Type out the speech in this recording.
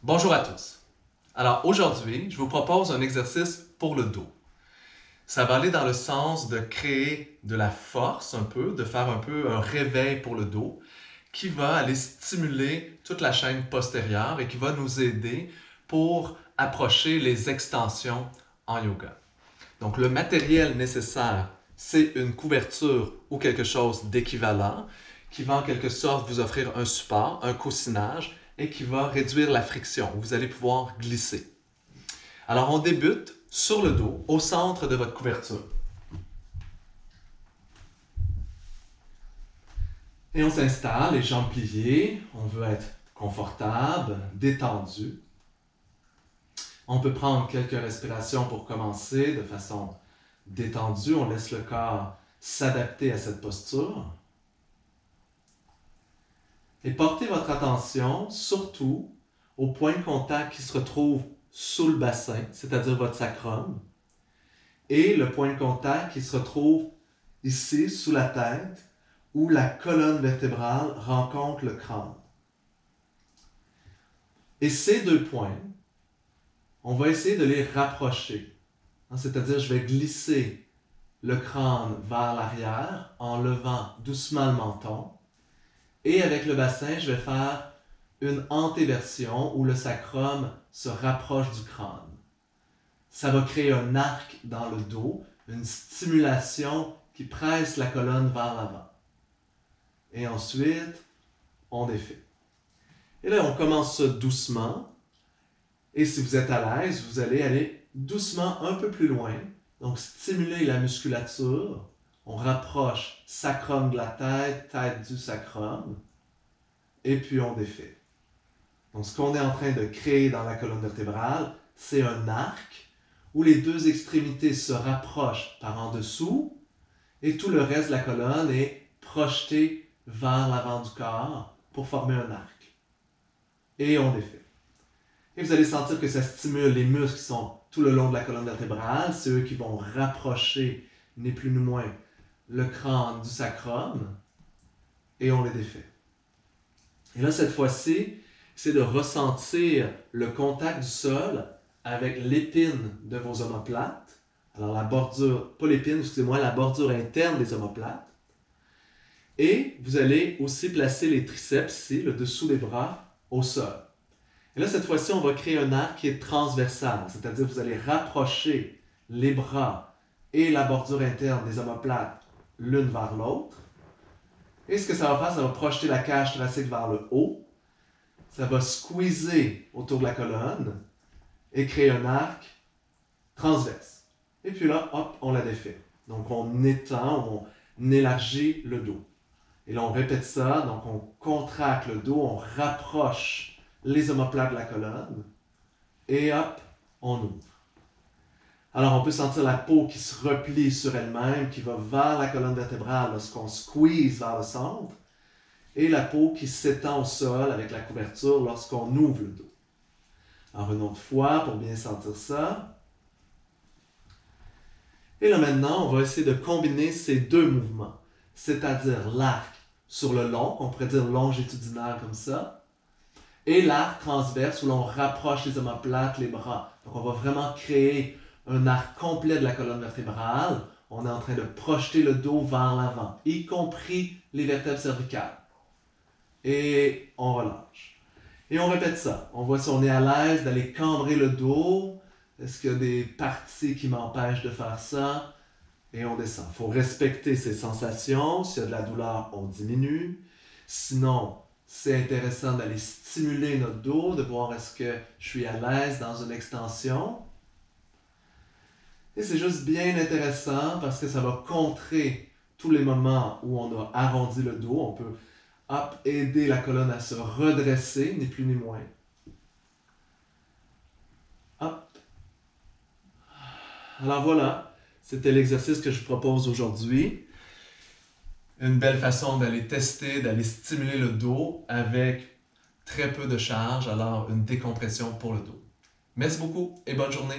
Bonjour à tous. Alors aujourd'hui, je vous propose un exercice pour le dos. Ça va aller dans le sens de créer de la force un peu, de faire un peu un réveil pour le dos qui va aller stimuler toute la chaîne postérieure et qui va nous aider pour approcher les extensions en yoga. Donc le matériel nécessaire, c'est une couverture ou quelque chose d'équivalent qui va en quelque sorte vous offrir un support, un coussinage et qui va réduire la friction. Vous allez pouvoir glisser. Alors on débute sur le dos, au centre de votre couverture. Et on s'installe, les jambes pliées, on veut être confortable, détendu. On peut prendre quelques respirations pour commencer de façon détendue. On laisse le corps s'adapter à cette posture. Et portez votre attention surtout au point de contact qui se retrouve sous le bassin, c'est-à-dire votre sacrum, et le point de contact qui se retrouve ici, sous la tête, où la colonne vertébrale rencontre le crâne. Et ces deux points, on va essayer de les rapprocher. C'est-à-dire, je vais glisser le crâne vers l'arrière en levant doucement le menton. Et avec le bassin, je vais faire une antéversion où le sacrum se rapproche du crâne. Ça va créer un arc dans le dos, une stimulation qui presse la colonne vers l'avant. Et ensuite, on défait. Et là, on commence ça doucement. Et si vous êtes à l'aise, vous allez aller doucement un peu plus loin. Donc, stimuler la musculature. On rapproche sacrum de la tête, tête du sacrum. Et puis, on défait. Donc, ce qu'on est en train de créer dans la colonne vertébrale, c'est un arc où les deux extrémités se rapprochent par en dessous et tout le reste de la colonne est projeté vers l'avant du corps pour former un arc. Et on défait. Et vous allez sentir que ça stimule les muscles qui sont tout le long de la colonne vertébrale. C'est eux qui vont rapprocher, ni plus ni moins, le crâne du sacrum. Et on les défait. Et là, cette fois-ci, c'est de ressentir le contact du sol avec l'épine de vos omoplates. Alors la bordure, pas l'épine, excusez-moi, la bordure interne des omoplates. Et vous allez aussi placer les triceps ici, le dessous des bras, au sol. Et là, cette fois-ci, on va créer un arc qui est transversal, c'est-à-dire que vous allez rapprocher les bras et la bordure interne des omoplates l'une vers l'autre. Et ce que ça va faire, ça va projeter la cage thoracique vers le haut. Ça va squeezer autour de la colonne et créer un arc transverse. Et puis là, hop, on la défait. Donc on étend, on élargit le dos. Et là, on répète ça, donc on contracte le dos, on rapproche les omoplates de la colonne et hop, on ouvre. Alors on peut sentir la peau qui se replie sur elle-même, qui va vers la colonne vertébrale lorsqu'on squeeze vers le centre, et la peau qui s'étend au sol avec la couverture lorsqu'on ouvre le dos. Alors une autre fois pour bien sentir ça. Et là maintenant, on va essayer de combiner ces deux mouvements, c'est-à-dire l'arc sur le long, on pourrait dire longitudinal comme ça, et l'arc transverse où l'on rapproche les omoplates, les bras. Donc on va vraiment créer un arc complet de la colonne vertébrale. On est en train de projeter le dos vers l'avant, y compris les vertèbres cervicales. Et on relâche. Et on répète ça. On voit si on est à l'aise d'aller cambrer le dos. Est-ce qu'il y a des parties qui m'empêchent de faire ça? Et on descend. Il faut respecter ces sensations. S'il y a de la douleur, on diminue. Sinon, c'est intéressant d'aller stimuler notre dos, de voir est-ce que je suis à l'aise dans une extension. Et c'est juste bien intéressant parce que ça va contrer tous les moments où on a arrondi le dos. On peut hop, aider la colonne à se redresser, ni plus ni moins. Hop. Alors voilà, c'était l'exercice que je vous propose aujourd'hui. Une belle façon d'aller tester, d'aller stimuler le dos avec très peu de charge, alors une décompression pour le dos. Merci beaucoup et bonne journée.